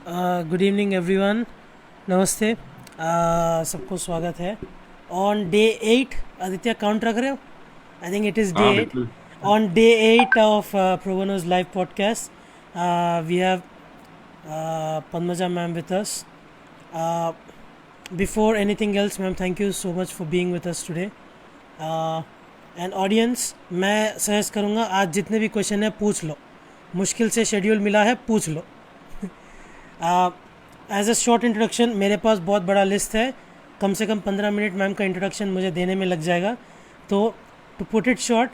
Good evening everyone, नमस्ते। सबको स्वागत है ऑन डे 8। आदित्य काउंट रख रहे हो? I think it is day हाँ 8। बिल्कुल। On day 8 of Probono's live podcast, we have Padmaja ma'am with us. Uh, Before anything else, ma'am, thank you so much for being with us today. And audience, मैं suggest करूँगा आज जितने भी question है पूछ लो। मुश्किल से शेड्यूल मिला है, पूछ लो। एज अ शॉर्ट इंट्रोडक्शन, मेरे पास बहुत बड़ा लिस्ट है, कम से कम 15 मिनट मैम का इंट्रोडक्शन मुझे देने में लग जाएगा। तो to put it short,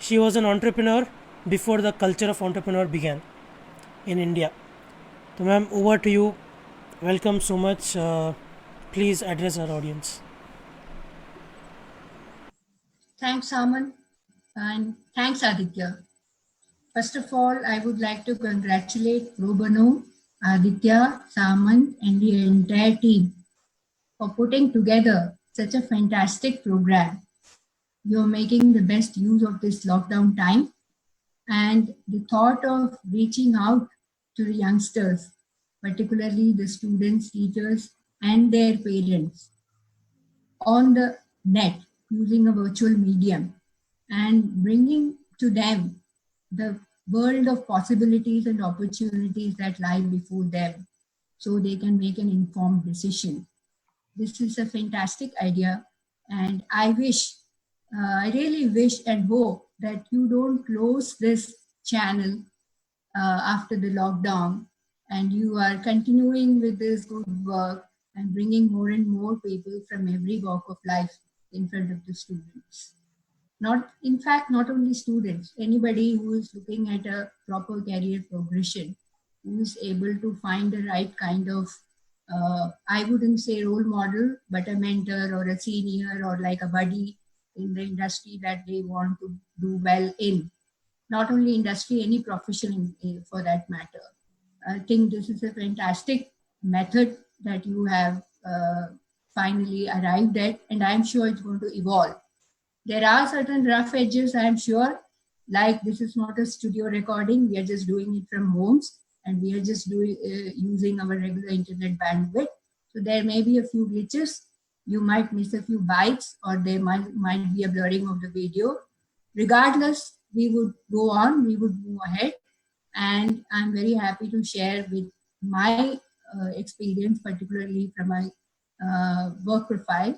she was an entrepreneur before the culture of entrepreneur began in India. तो ma'am, over to you. Welcome so much. Please address our audience. Thanks, Aman, and thanks, Aditya. First of all, I would like to congratulate Pro Bono, Aditya, Saman, and the entire team for putting together such a fantastic program. You're making the best use of this lockdown time, and the thought of reaching out to the youngsters, particularly the students, teachers, and their parents on the net using a virtual medium and bringing to them the world of possibilities and opportunities that lie before them so they can make an informed decision. This is a fantastic idea, and I really wish and hope that you don't close this channel after the lockdown, and you are continuing with this good work and bringing more and more people from every walk of life in front of the students. Not, in fact, not only students, anybody who is looking at a proper career progression, who is able to find the right kind of, I wouldn't say role model, but a mentor or a senior or like a buddy in the industry that they want to do well in. Not only industry, any profession for that matter. I think this is a fantastic method that you have finally arrived at, and I'm sure it's going to evolve. There are certain rough edges, I'm sure, like this is not a studio recording, we are just doing it from homes and we are just doing using our regular internet bandwidth. So there may be a few glitches, you might miss a few bytes, or there might be a blurring of the video. Regardless, we would go on, we would move ahead, and I'm very happy to share with my experience, particularly from my work profile,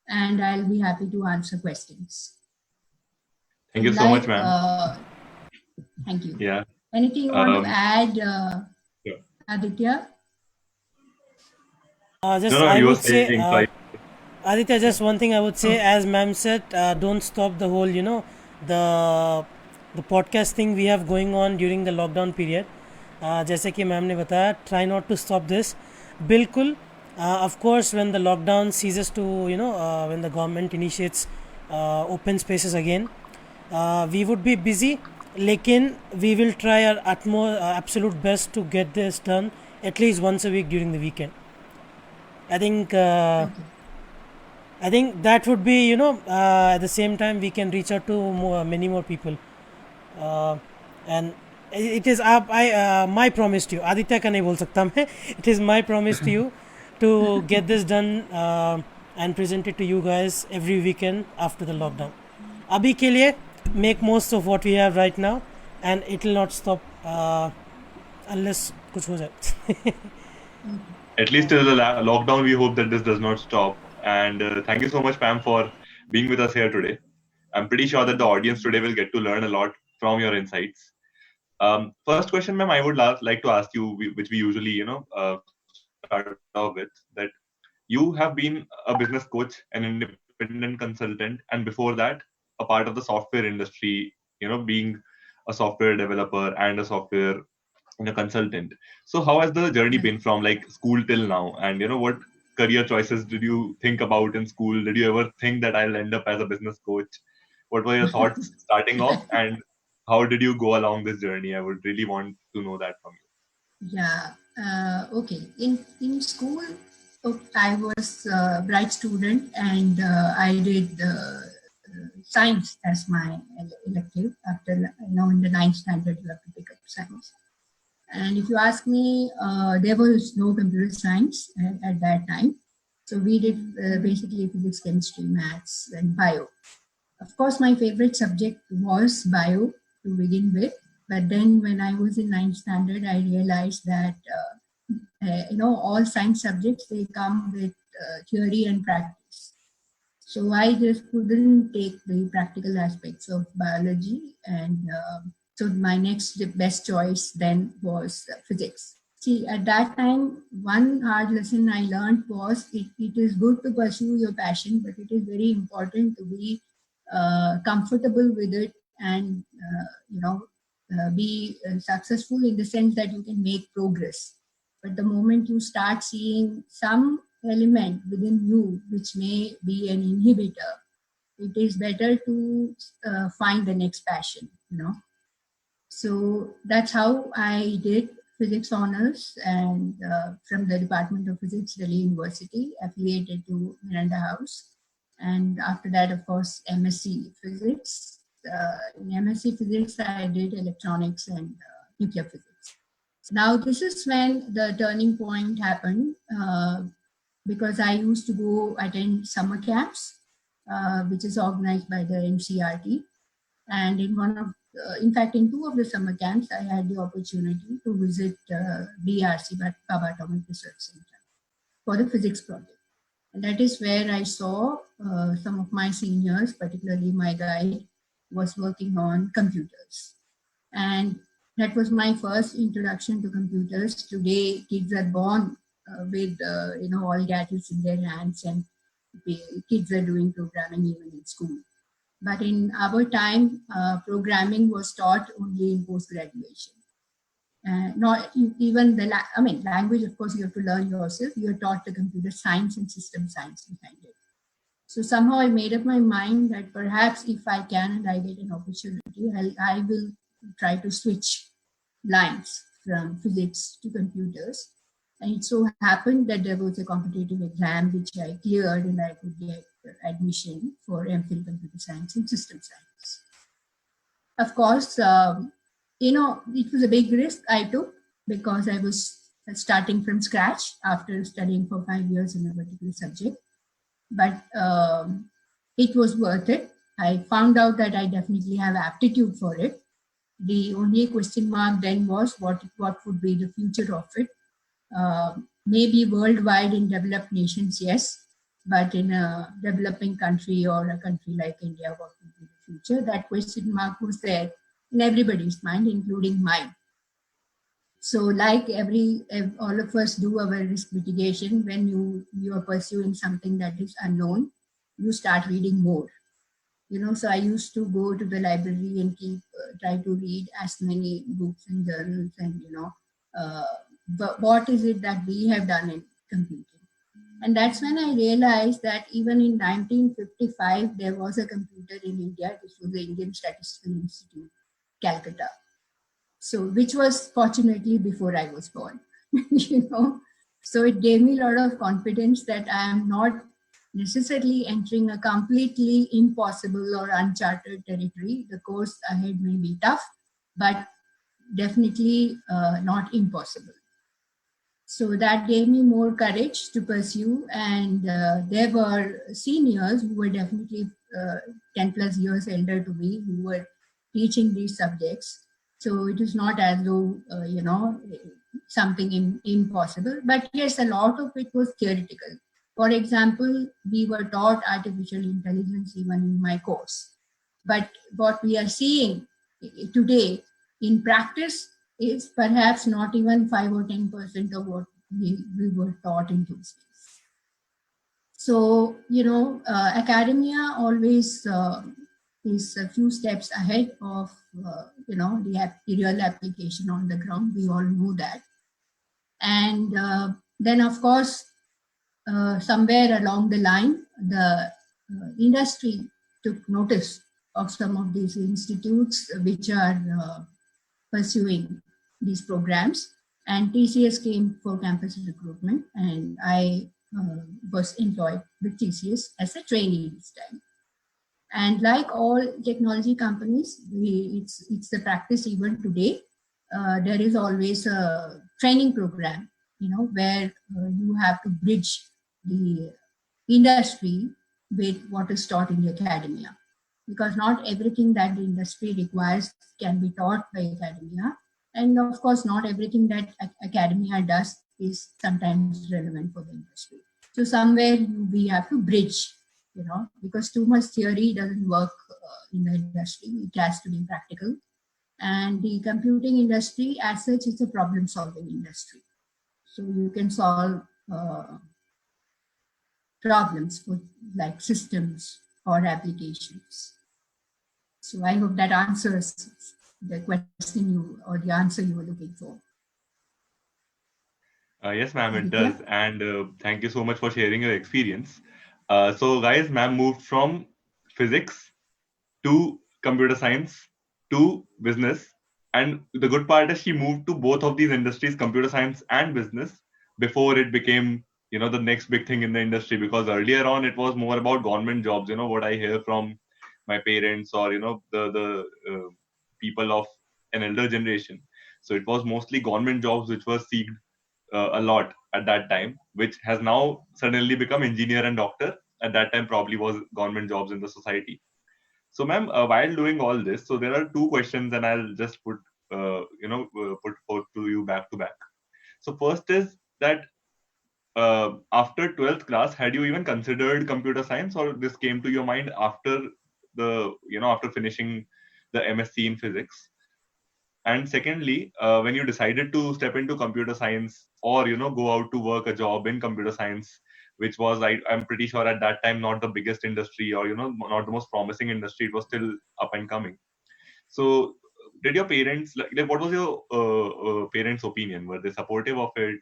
and I'll be happy to answer questions. Thank you so much, Like, ma'am. thank you. Yeah. Anything you want to add, Sure. Aditya? Just No, I you were would say, saying, so Aditya, yeah. just one thing I would say, as ma'am said, don't stop the whole, the the podcast thing we have going on during the lockdown period. जैसे कि ma'am ने बताया, try not to stop this. बिल्कुल, of course, when the lockdown ceases to, when the government initiates open spaces again, we would be busy. लेकिन we will try our utmost, absolute best to get this done at least once a week during the weekend. I think. Okay. I think that would be, at the same time we can reach out to many more people. And it is my promise to you. Aditya का नहीं बोल सकता मैं. It is my promise to you to get this done and present it to you guys every weekend after the lockdown. अभी के लिए make most of what we have right now, and it will not stop unless कुछ हो जाए. At least till the lockdown, we hope that this does not stop. And thank you so much, Pam, for being with us here today. I'm pretty sure that the audience today will get to learn a lot from your insights. First question, ma'am, I would like to ask you, which we usually, start off with, that you have been a business coach, an independent consultant, and before that, a part of the software industry, being a software developer and a software consultant. So how has the journey been from like school till now? And what career choices did you think about in school? Did you ever think that I'll end up as a business coach? What were your thoughts starting off, and how did you go along this journey? I would really want to know that from you. Yeah. Okay. In school, I was a bright student, and I did science as my elective. After in the ninth standard, you have to pick up science. And if you ask me, there was no computer science at that time. So we did basically physics, chemistry, maths, and bio. Of course, my favorite subject was bio to begin with. But then when I was in ninth standard, I realized that, all science subjects, they come with theory and practice. So I just couldn't take the practical aspects of biology. And so my next best choice then was physics. See, at that time, one hard lesson I learned was it is good to pursue your passion, but it is very important to be comfortable with it and, be successful in the sense that you can make progress. But the moment you start seeing some element within you which may be an inhibitor, it is better to find the next passion. So that's how I did physics honors, and from the Department of Physics, Delhi University, affiliated to Miranda House. And after that, of course, MSc Physics. In MSc Physics, I did electronics and nuclear physics. Now, this is when the turning point happened, because I used to go attend summer camps, which is organized by the NCRT. And in fact, in two of the summer camps, I had the opportunity to visit BRC, Baba Atomic Research Center, for the physics project. And that is where I saw some of my seniors, particularly my guide, was working on computers. And that was my first introduction to computers. Today, kids are born with all gadgets in their hands, and kids are doing programming even in school. But in our time, programming was taught only in post-graduation. Not even language, of course, you have to learn yourself. You are taught the computer science and system science behind it. So somehow I made up my mind that perhaps if I can and I get an opportunity, I will try to switch lines from physics to computers. And it so happened that there was a competitive exam which I cleared, and I could get admission for MPhil Computer Science and System Science. Of course, it was a big risk I took because I was starting from scratch after studying for 5 years in a particular subject. But it was worth it. I found out that I definitely have aptitude for it. The only question mark then was what would be the future of it. Maybe worldwide in developed nations, yes, but in a developing country or a country like India, what would be the future? That question mark was there in everybody's mind, including mine. So like all of us do our risk mitigation, when you are pursuing something that is unknown, you start reading more. So I used to go to the library and try to read as many books and journals, and but what is it that we have done in computing. And that's when I realized that even in 1955, there was a computer in India. This was the Indian Statistical Institute, Calcutta. So, which was fortunately before I was born, So it gave me a lot of confidence that I am not necessarily entering a completely impossible or uncharted territory. The course ahead may be tough, but definitely not impossible. So that gave me more courage to pursue. And there were seniors who were definitely 10 plus years elder to me who were teaching these subjects. So it is not as though, something impossible. But yes, a lot of it was theoretical. For example, we were taught artificial intelligence even in my course. But what we are seeing today in practice is perhaps not even 5 or 10% of what we were taught in those days. So, academia always is a few steps ahead of, the real application on the ground. We all know that. And then, of course, somewhere along the line, the industry took notice of some of these institutes which are pursuing these programs, and TCS came for campus recruitment, and I was employed with TCS as a trainee this time. And like all technology companies, it's the practice even today there is always a training program, where you have to bridge the industry with what is taught in the academia. Because not everything that the industry requires can be taught by academia. And of course, not everything that academia does is sometimes relevant for the industry. So somewhere we have to bridge, because too much theory doesn't work in the industry. It has to be practical. And the computing industry as such is a problem solving industry. So you can solve problems for like systems or applications. So I hope that answers the question or the answer you were looking for. Yes, ma'am, it Aditya? does. And thank you so much for sharing your experience. So, guys, ma'am moved from physics to computer science to business. And the good part is she moved to both of these industries, computer science and business, before it became, the next big thing in the industry. Because earlier on, it was more about government jobs. What I hear from my parents or the people of an elder generation. So it was mostly government jobs which were seeked a lot at that time, which has now suddenly become engineer and doctor. At that time, probably was government jobs in the society. So, ma'am, while doing all this, so there are two questions, and I'll just put both to you back to back. So, first is that after 12th class, had you even considered computer science, or this came to your mind after after finishing the MSc in physics? And secondly, when you decided to step into computer science or go out to work a job in computer science, which was I'm pretty sure at that time not the biggest industry or not the most promising industry, it was still up and coming. So did your parents like what was your parents opinion? Were they supportive of it,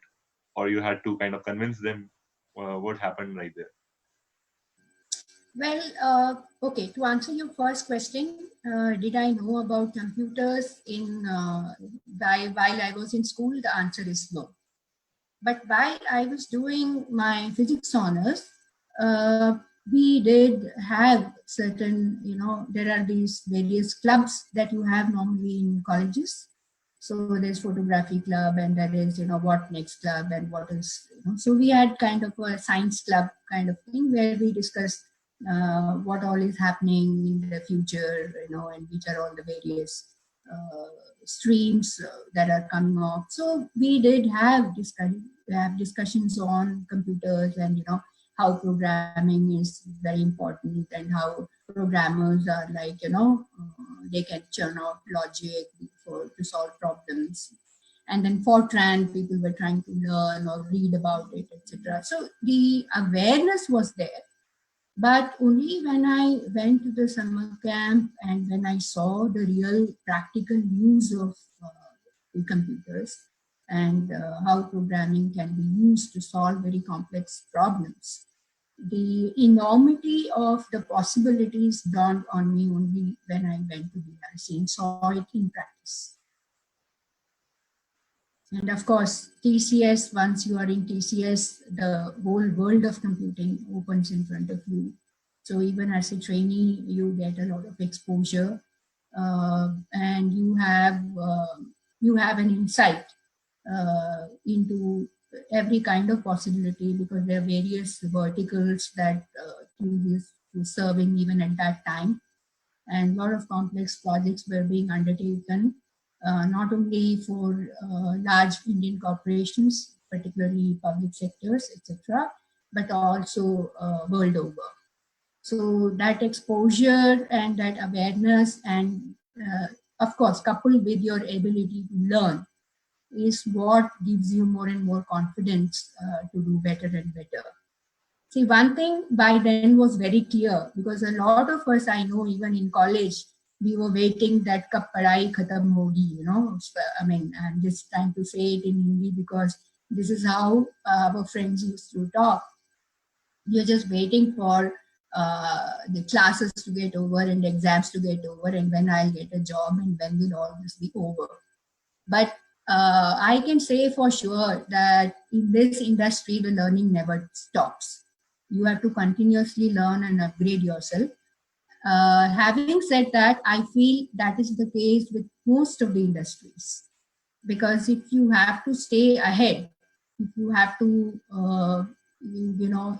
or you had to kind of convince them? What happened right there? Well, okay, to answer your first question, did I know about computers while I was in school? The answer is no. But while I was doing my physics honors, uh, we did have certain, there are these various clubs that you have normally in colleges. So there's photography club and there is, what next club and what is, so we had kind of a science club kind of thing where we discussed what all is happening in the future, and which are all the various streams that are coming off. So we did have discussions on computers and how programming is very important and how programmers are like they can churn out logic to solve problems. And then Fortran, people were trying to learn or read about it, etc. So the awareness was there, but only when I went to the summer camp and when I saw the real practical use of the computers and how programming can be used to solve very complex problems, the enormity of the possibilities dawned on me only when I went to BRC and saw it in practice. And of course, TCS, once you are in TCS, the whole world of computing opens in front of you. So even as a trainee, you get a lot of exposure and you have an insight into every kind of possibility because there are various verticals that TCS was serving even at that time. And a lot of complex projects were being undertaken, not only for large Indian corporations, particularly public sectors, etc., but also world over. So that exposure and that awareness and of course, coupled with your ability to learn is what gives you more and more confidence to do better and better. See, one thing by then was very clear because a lot of us I know, even in college, we were waiting that kab padhai khatam hogi, I mean, I'm just trying to say it in Hindi because this is how our friends used to talk. You're just waiting for the classes to get over and exams to get over and when I'll get a job and when will all this be over. But I can say for sure that in this industry, the learning never stops. You have to continuously learn and upgrade yourself. Having said that, I feel that is the case with most of the industries. because if you have to stay ahead, if you have to,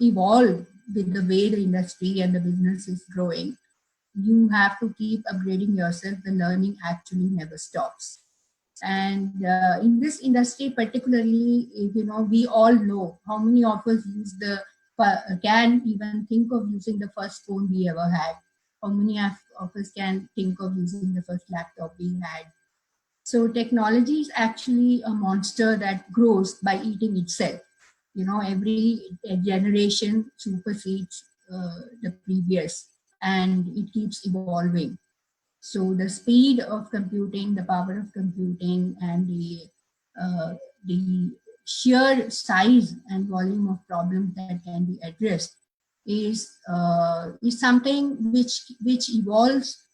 evolve with the way the industry and the business is growing, you have to keep upgrading yourself. The learning actually never stops. And in this industry particularly, we all know how many of us can even think of using the first phone we ever had. How many of us can think of using the first laptop we had? So technology is actually a monster that grows by eating itself. Every generation supersedes the previous, and it keeps evolving. So the speed of computing, the power of computing, and the sheer size and volume of problems that can be addressed is something which evolves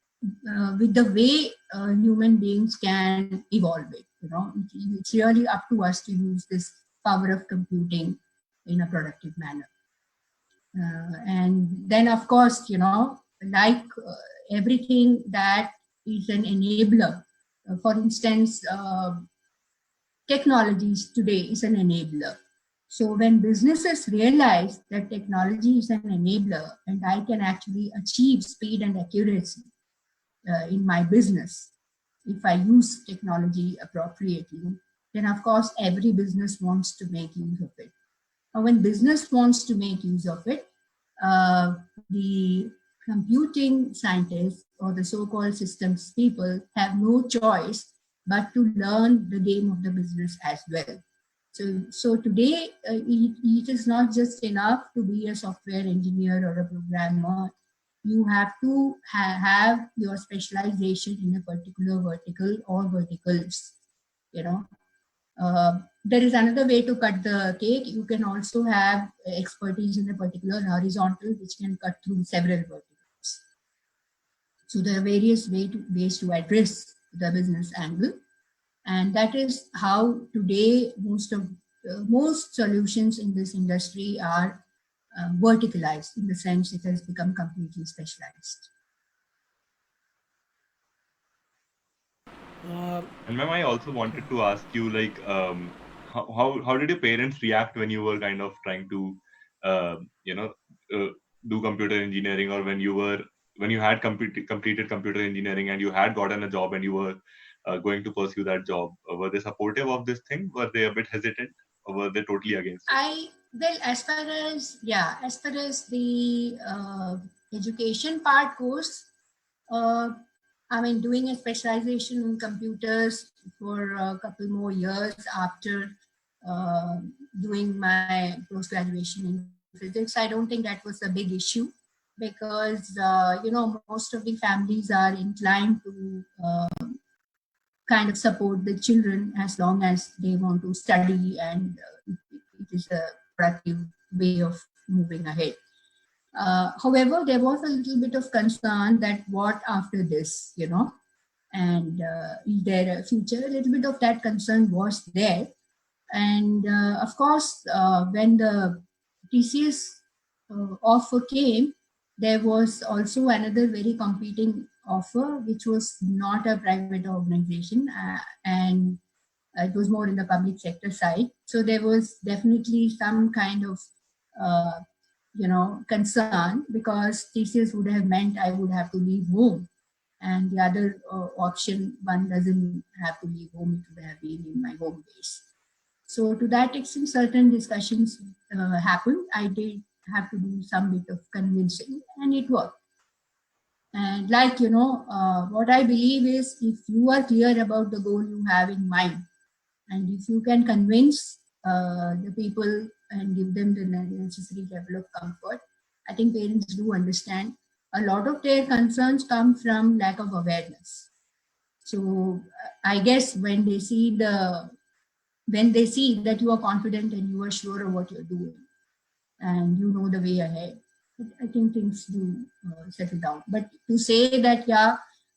with the way human beings can evolve it. It's really up to us to use this power of computing in a productive manner. And then, of course, like everything that is an enabler. For instance, technologies today is an enabler. So when businesses realize that technology is an enabler and I can actually achieve speed and accuracy in my business, if I use technology appropriately, then of course every business wants to make use of it. Now, when business wants to make use of it, the computing scientists or the so-called systems people have no choice but to learn the game of the business as well. So today, it is not just enough to be a software engineer or a programmer. You have to have your specialization in a particular vertical or verticals. There is another way to cut the cake. You can also have expertise in a particular horizontal, which can cut through several verticals. So there are various ways to address the business angle, and that is how today most solutions in this industry are verticalized, in the sense it has become completely specialized. And ma'am, I also wanted to ask you, like, how did your parents react when you were kind of trying to, uh, you know, uh, do computer engineering, or when you had completed computer engineering and you had gotten a job and you were going to pursue that job? Were they supportive of this thing? Were they a bit hesitant, or were they totally against it? Well, as far as the education part goes, doing a specialization in computers for a couple more years after uh, doing my post graduation in physics, I don't think that was a big issue, because most of the families are inclined to kind of support the children as long as they want to study, and it is a productive way of moving ahead. However, there was a little bit of concern that what after this, and is there a future? A little bit of that concern was there. And of course, when the TCS offer came, there was also another very competing offer, which was not a private organization, and it was more in the public sector side. So there was definitely some kind of uh, concern, because TCS would have meant I would have to leave home, and the other option, one doesn't have to leave home, it would have been in my home base. So to that extent, certain discussions happened. I did have to do some bit of convincing, and it worked. And what I believe is, if you are clear about the goal you have in mind, and if you can convince the people and give them the necessary level of comfort, I think parents do understand. A lot of their concerns come from lack of awareness. So I guess when they see that you are confident and you are sure of what you're doing and you know the way ahead, I think things do settle down. But to say that,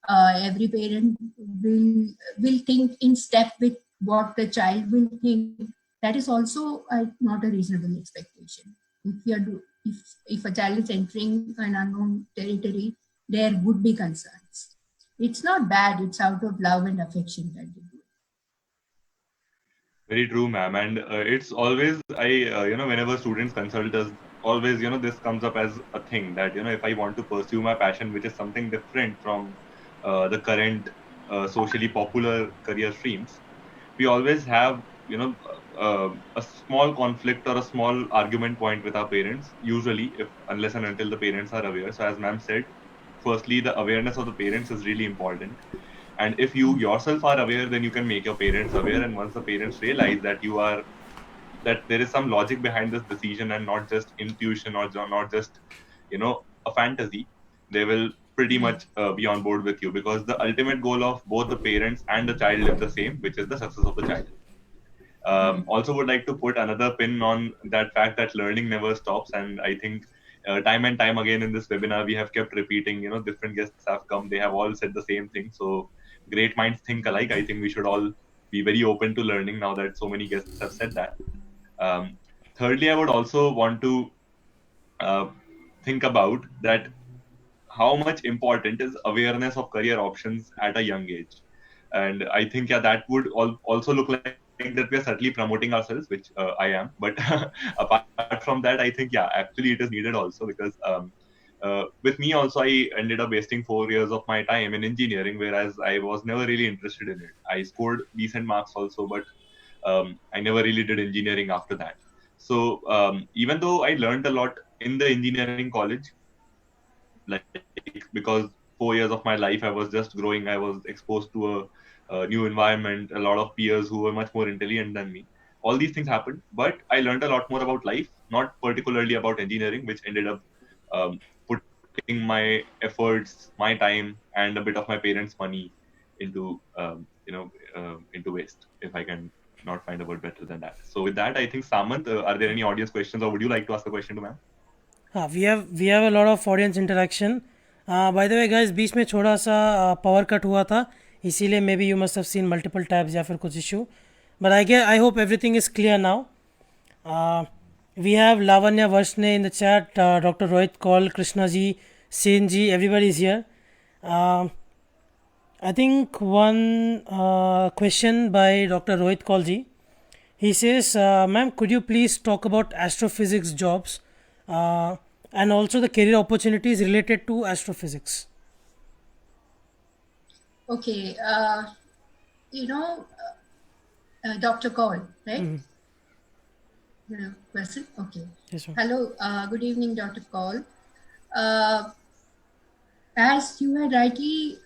every parent will think in step with what the child will think, that is also not a reasonable expectation. If a child is entering an unknown territory, there would be concerns. It's not bad. It's out of love and affection that they do. Very true, ma'am. And it's always, whenever students consult us, always, this comes up as a thing that, if I want to pursue my passion, which is something different from the current socially popular career streams, we always have, a small conflict or a small argument point with our parents, usually, if unless and until the parents are aware. So, as ma'am said, firstly, the awareness of the parents is really important, and if you yourself are aware, then you can make your parents aware, and once the parents realize that that there is some logic behind this decision and not just intuition or not just a fantasy, they will pretty much be on board with you, because the ultimate goal of both the parents and the child is the same, which is the success of the child. Also would like to put another pin on that fact that learning never stops, and I think time and time again in this webinar we have kept repeating, different guests have come, they have all said the same thing. So great minds think alike. I think we should all be very open to learning now that so many guests have said that. um, Thirdly, I would also want to uh, think about that how much important is awareness of career options at a young age. And I think, yeah, that would also look like that we are certainly promoting ourselves, which I am. But apart from that, I think, yeah, actually it is needed also, because with me also, I ended up wasting 4 years of my time in engineering, whereas I was never really interested in it. I scored decent marks also, but I never really did engineering after that. So even though I learned a lot in the engineering college, like, because 4 years of my life I was just growing, I was exposed to a new environment, a lot of peers who were much more intelligent than me. All these things happened, but I learned a lot more about life, not particularly about engineering, which ended up putting my efforts, my time, and a bit of my parents' money into into waste, if I can not find a word better than that. So with that, I think, Samant, are there any audience questions, or would you like to ask a question to ma'am? we have a lot of audience interaction. By the way guys, बीच में थोड़ा सा power cut हुआ था, इसीलिए may be you must have seen multiple tabs या फिर कुछ issue, but I hope everything is clear now. We have Lavanya Varshne in the chat, Dr. Rohit Kaul, Krishna ji, Sen ji, everybody is here. I think one question by Dr. Rohit Kaul ji. He says, ma'am, could you please talk about astrophysics jobs and also the career opportunities related to astrophysics? Okay, Dr. Kaul, right? The question? Okay. Yes, ma'am. Hello, good evening, Dr. Kaul. As you had rightly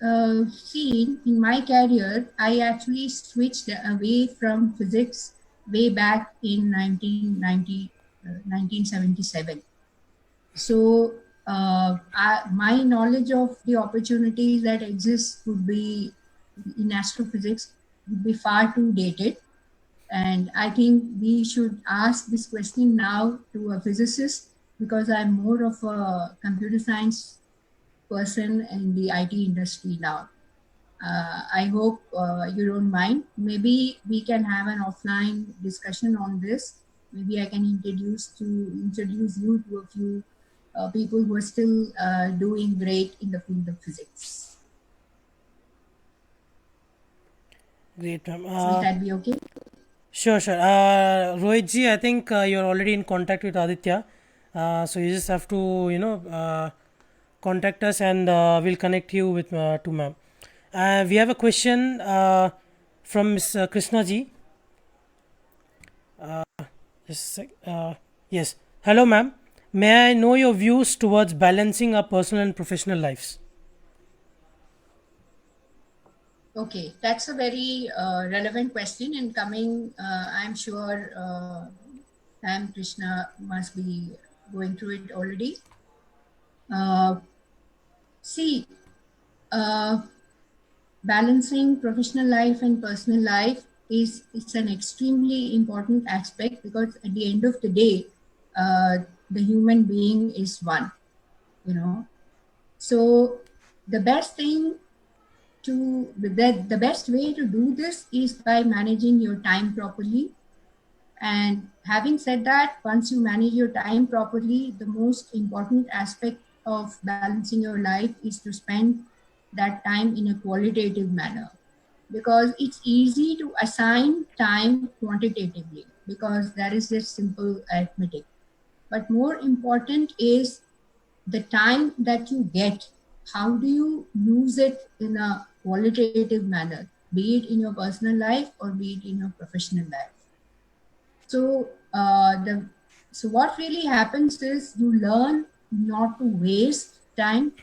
seen, in my career, I actually switched away from physics way back in 1977. So my knowledge of the opportunities that exist would be in astrophysics would be far too dated. And I think we should ask this question now to a physicist, because I'm more of a computer science person in the IT industry now. I hope you don't mind. Maybe we can have an offline discussion on this. Maybe I can introduce you to a few people who are still doing great in the field of physics. Great, ma'am. Will that be okay? Sure. Rohit ji, I think you're already in contact with Aditya. So you just have to, contact us and we'll connect you with to ma'am. We have a question from Ms. Krishna ji. Just a sec. Yes. Hello, ma'am. May I know your views towards balancing our personal and professional lives? Okay, that's a very relevant question, and coming, I'm sure Sam Krishna must be going through it already. See, balancing professional life and personal life it's an extremely important aspect, because at the end of the day, the human being is one, So the best thing the best way to do this is by managing your time properly. And having said that, once you manage your time properly, the most important aspect of balancing your life is to spend that time in a qualitative manner. because it's easy to assign time quantitatively because that is just simple arithmetic. But more important is the time that you get. How do you use it in a qualitative manner, be it in your personal life or be it in your professional life? So what really happens is you learn not to waste time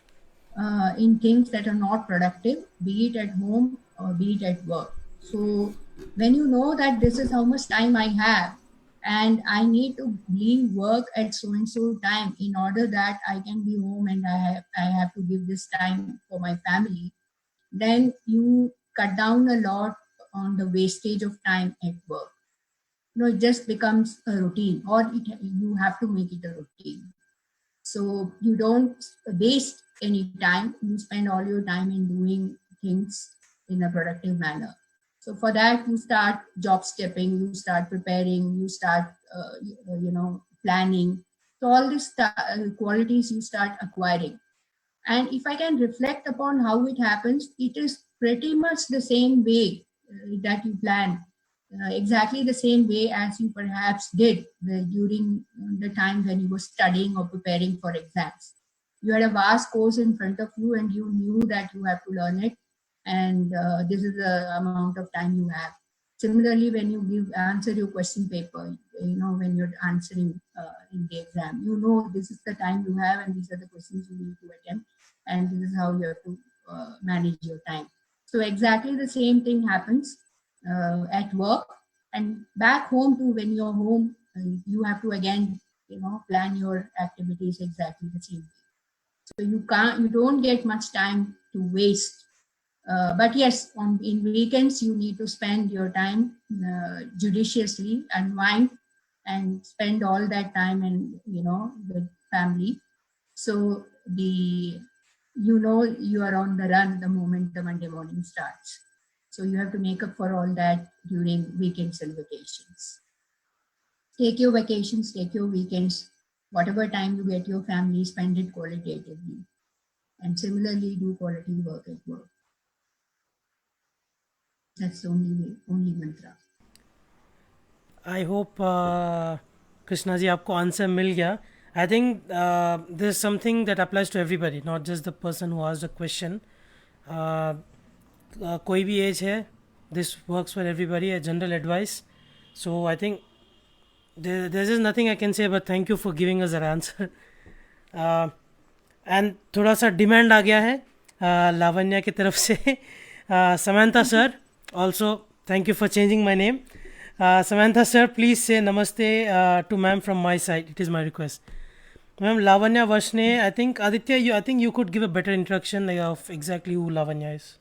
in things that are not productive, be it at home or be it at work. So when you know that this is how much time I have and I need to leave work at so and so time in order that I can be home and I have to give this time for my family, then you cut down a lot on the wastage of time at work. It just becomes a routine, or you have to make it a routine. So you don't waste any time. You spend all your time in doing things in a productive manner. So for that, you start job stepping, you start preparing, you start, planning. So all these qualities you start acquiring. And if I can reflect upon how it happens, it is pretty much the same way that you plan, exactly the same way as you perhaps did during the time when you were studying or preparing for exams. You had a vast course in front of you and you knew that you have to learn it, and this is the amount of time you have. Similarly, when you answer your question paper, when you're answering in the exam, this is the time you have and these are the questions you need to attempt, and this is how you have to manage your time. So exactly the same thing happens at work, and back home too. When you're home, you have to again plan your activities exactly the same way. So you don't get much time to waste. But yes, in weekends you need to spend your time judiciously, unwind and spend all that time and with family. So you are on the run the moment the Monday morning starts. So you have to make up for all that during weekends and vacations. Take your vacations, take your weekends, whatever time you get your family, spend it qualitatively. And similarly, do quality work at work. That's the only mantra. I hope Krishna ji आपको answer मिल गया. I think this is something that applies to everybody, not just the person who asked the question. कोई भी as है, this works for everybody, a general advice. So I think there is nothing I can say but thank you for giving us that answer. And थोड़ा सा demand आ गया है लावण्या की तरफ से. Samantha sir, also thank you for changing my name. Samantha sir, please say namaste to ma'am from my side. It is my request. Ma'am, Lavanya Vashne, I think Aditya, I think you could give a better introduction of exactly who Lavanya is.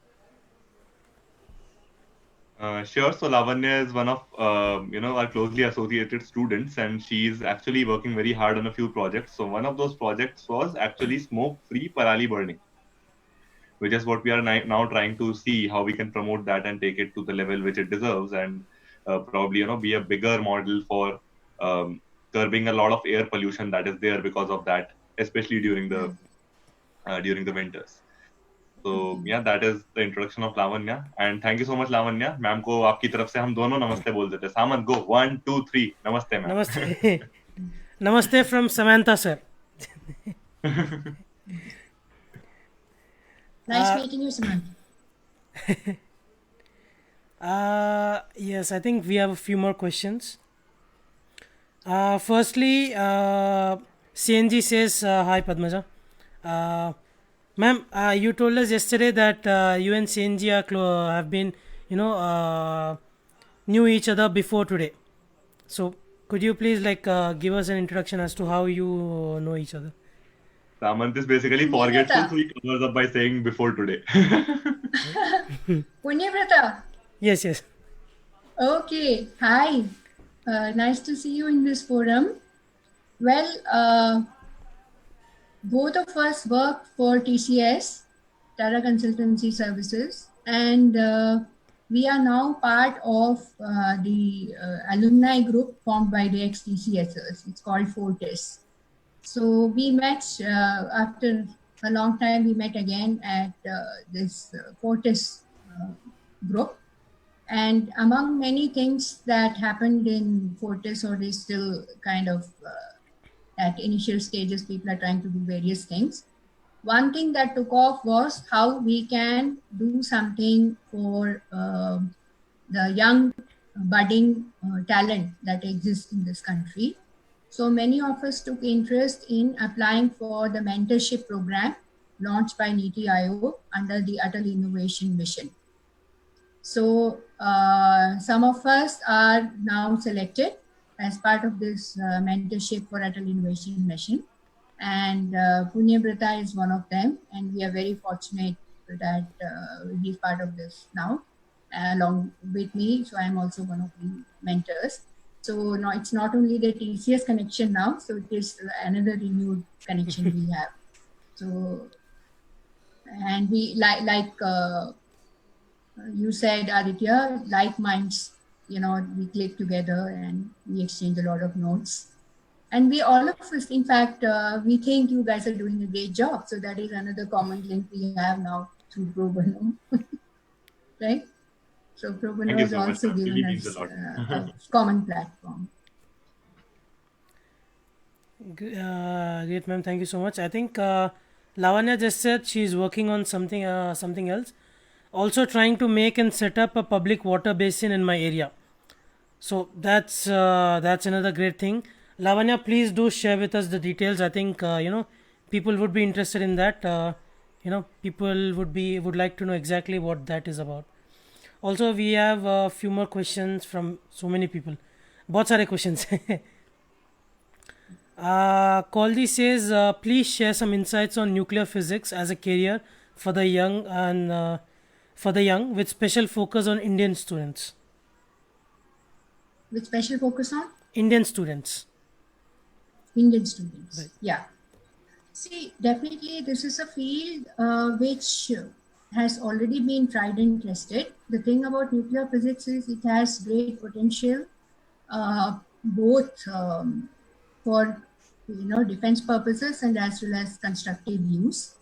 Sure. So Lavanya is one of our closely associated students, and she's actually working very hard on a few projects. So one of those projects was actually smoke-free parali burning, which is what we are now trying to see how we can promote that and take it to the level which it deserves, and probably be a bigger model for curbing a lot of air pollution that is there because of that, especially during the winters. So yeah, that is the introduction of Lavanya, and thank you so much Lavanya. Ma'am को आपकी तरफ से हम दोनों नमस्ते बोल देते हैं. सामन, go 1 2 3 नमस्ते ma'am. Namaste. Namaste from Samantha sir. Nice meeting you, Samantha. Yes, I think we have a few more questions. Firstly, CNG says, hi Padmaja. Ma'am, you told us yesterday that you and CNG have been, knew each other before today. So, could you please give us an introduction as to how you know each other? Samant is basically forgetful, so he covers up by saying before today. Punyavrata. Yes. Okay. Hi. Nice to see you in this forum. Well, both of us work for TCS, Tata Consultancy Services, and we are now part of the alumni group formed by the ex-TCSers. It's called Fortis. So we met after a long time. We met again at this Fortis group, And among many things that happened in Fortis, or is still kind of at initial stages, people are trying to do various things. One thing that took off was how we can do something for the young budding talent that exists in this country. So many of us took interest in applying for the mentorship program launched by Niti Aayog under the Atal Innovation Mission. So some of us are now selected as part of this mentorship for Atal Innovation Mission, and Punyabrata is one of them, and we are very fortunate that he's part of this now along with me. So I'm also one of the mentors. So no, it's not only the TCS connection now, so it is another renewed connection we have. So, and we like you said, Aditya, like minds, we click together and we exchange a lot of notes. And we all of us, in fact, we think you guys are doing a great job. So that is another common link we have now through Pro Bono, right? So Pro Bono Thank you has so much. also That really given means us a lot. a common platform. Great, ma'am. Thank you so much. I think Lavanya just said she's working on something else. Also trying to make and set up a public water basin in my area. So that's another great thing. Lavanya, please do share with us the details. I think people would be interested in that. People would like to know exactly what that is about. Also, we have a few more questions from so many people. बहुत सारे questions. Koldi says, please share some insights on nuclear physics as a career for the young with special focus on Indian students. With special focus on Indian students. Indian students. Right. Yeah. See, definitely this is a field which has already been tried and tested. The thing about nuclear physics is it has great potential, both for defense purposes and as well as constructive use.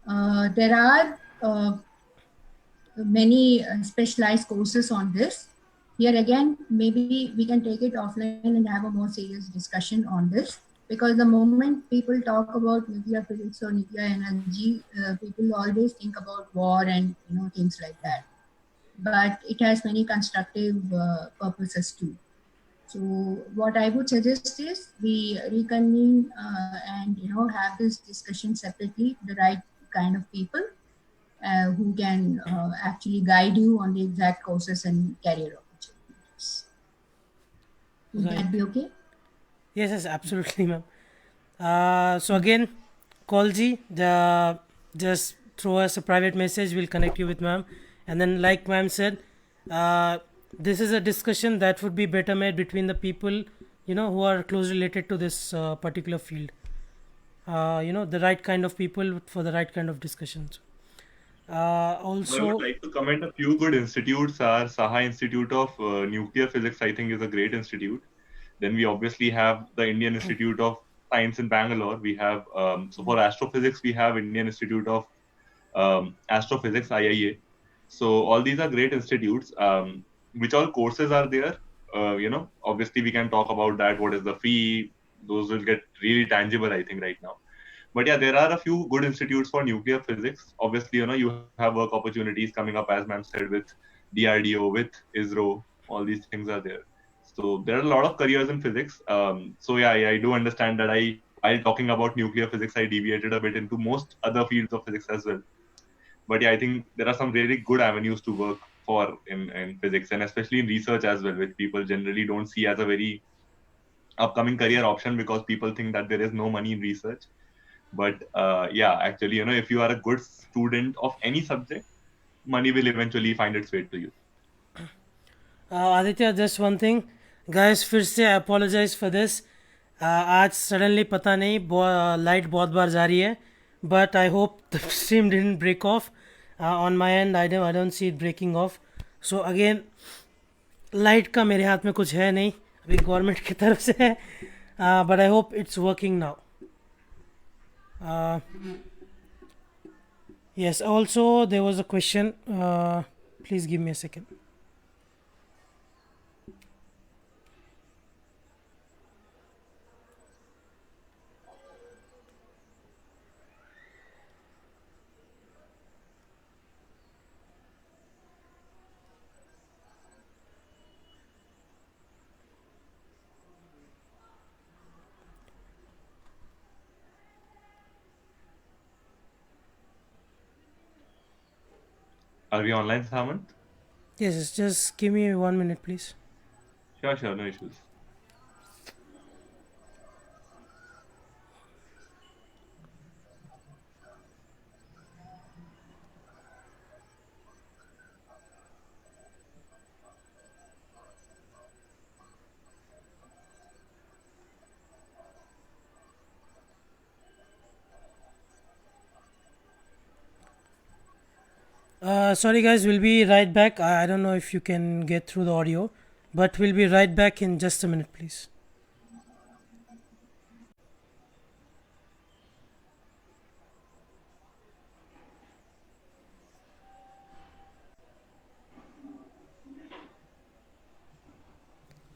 There are many specialized courses on this. Here again, maybe we can take it offline and have a more serious discussion on this, because the moment people talk about nuclear physics or nuclear energy, people always think about war and things like that. But it has many constructive purposes too. So what I would suggest is we reconvene and have this discussion separately, the right kind of people who can actually guide you on the exact courses and career opportunities. Would Right. that be okay? Yes, absolutely, ma'am. So again, Kolji, just throw us a private message. We'll connect you with ma'am. And then, like ma'am said, this is a discussion that would be better made between the people, who are close related to this particular field. The right kind of people for the right kind of discussions. I Also, would like to commend a few good institutes. Our Saha Institute of Nuclear Physics, I think, is a great institute. Then we obviously have the Indian Institute of Science in Bangalore. We have, so for astrophysics, we have Indian Institute of Astrophysics, IIA. So all these are great institutes. Which all courses are there? Obviously we can talk about that. What is the fee? Those will get really tangible, I think, right now. But yeah, there are a few good institutes for nuclear physics. Obviously, you have work opportunities coming up, as ma'am said, with DRDO, with ISRO. All these things are there. So there are a lot of careers in physics. So yeah, I do understand that while talking about nuclear physics, I deviated a bit into most other fields of physics as well. But yeah, I think there are some really good avenues to work for in physics, and especially in research as well, which people generally don't see as a very upcoming career option because people think that there is no money in research. But yeah, actually, if you are a good student of any subject, money will eventually find its way to you. Aditya, just one thing guys, फिर से apologise for this. आज suddenly पता नहीं light बहुत बार जा रही है, but I hope the stream didn't break off. On my end I don't see it breaking off. So again, light का मेरे हाथ में कुछ है नहीं, अभी गवर्नमेंट की तरफ से है, but I hope it's working now. Yes, also there was a question. Please give me a second. Are we online, Samant? Yes, just give me 1 minute, please. Sure, no issues. Sorry, guys, we'll be right back. I don't know if you can get through the audio, but we'll be right back in just a minute, please.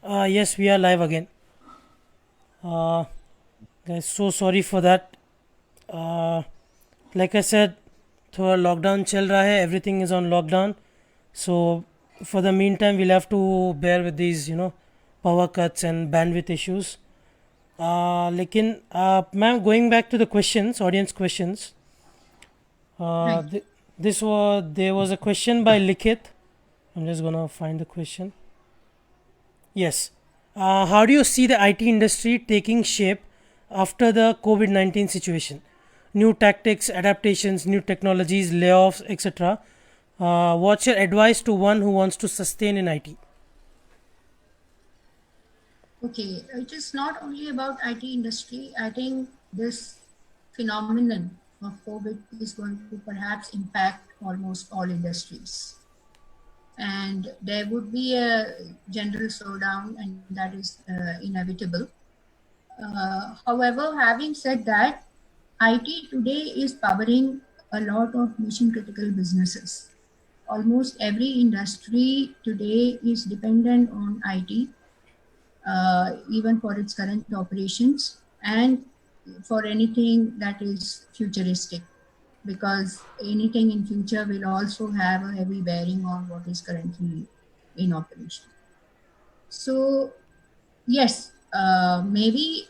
Yes, we are live again. Guys, so sorry for that. Like I said, थोड़ा lockdown चल रहा है, everything is on lockdown. So for the meantime, we'll have to bear with these, power cuts and bandwidth issues. लेकिन ma'am, going back to the questions, audience questions. Right. There was a question by Likit. I'm just gonna find the question. Yes. How do you see the IT industry taking shape after the COVID-19 situation? New tactics, adaptations, new technologies, layoffs, etc. What's your advice to one who wants to sustain in IT? Okay, it is not only about IT industry. I think this phenomenon of COVID is going to perhaps impact almost all industries. And there would be a general slowdown, and that is inevitable. However, having said that, IT today is powering a lot of mission critical businesses. Almost every industry today is dependent on IT, even for its current operations and for anything that is futuristic, because anything in future will also have a heavy bearing on what is currently in operation. So yes, maybe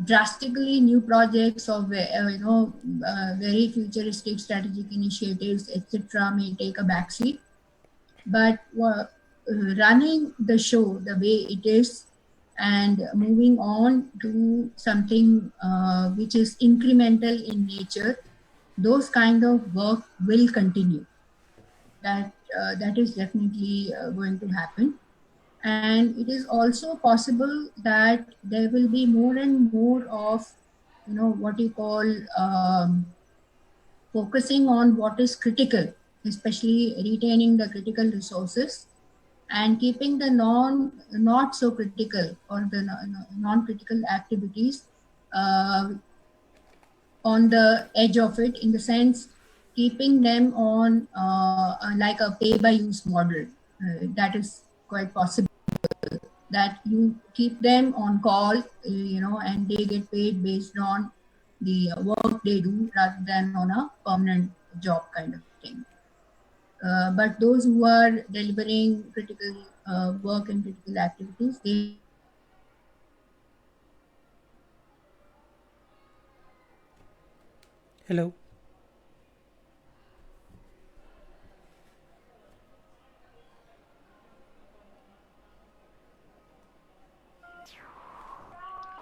drastically new projects or very futuristic strategic initiatives, etc., may take a backseat, but running the show the way it is and moving on to something which is incremental in nature, those kind of work will continue. That is definitely going to happen. And it is also possible that there will be more and more of what you call focusing on what is critical, especially retaining the critical resources and keeping the not so critical or the non-critical activities uh, on the edge of it, in the sense keeping them on like a pay by use model. That is quite possible, that you keep them on call, and they get paid based on the work they do rather than on a permanent job kind of thing. But those who are delivering critical work and critical activities, they Hello.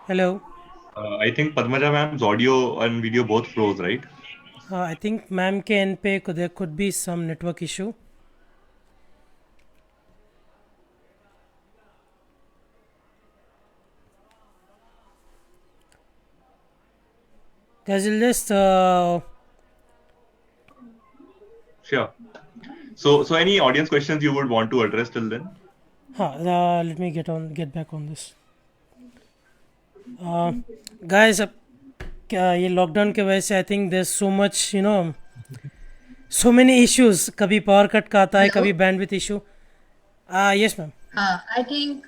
Hello. I think Padmaja ma'am's audio and video both froze, right? I think ma'am के end पे there could be some network issue. Guys, will just Sure. So any audience questions you would want to address till then? let me get back on this. Guys, ये lockdown के वजह से I think there so much so many issues. कभी power cut का आता है, Hello? कभी bandwidth issue. Yes, ma'am. I think,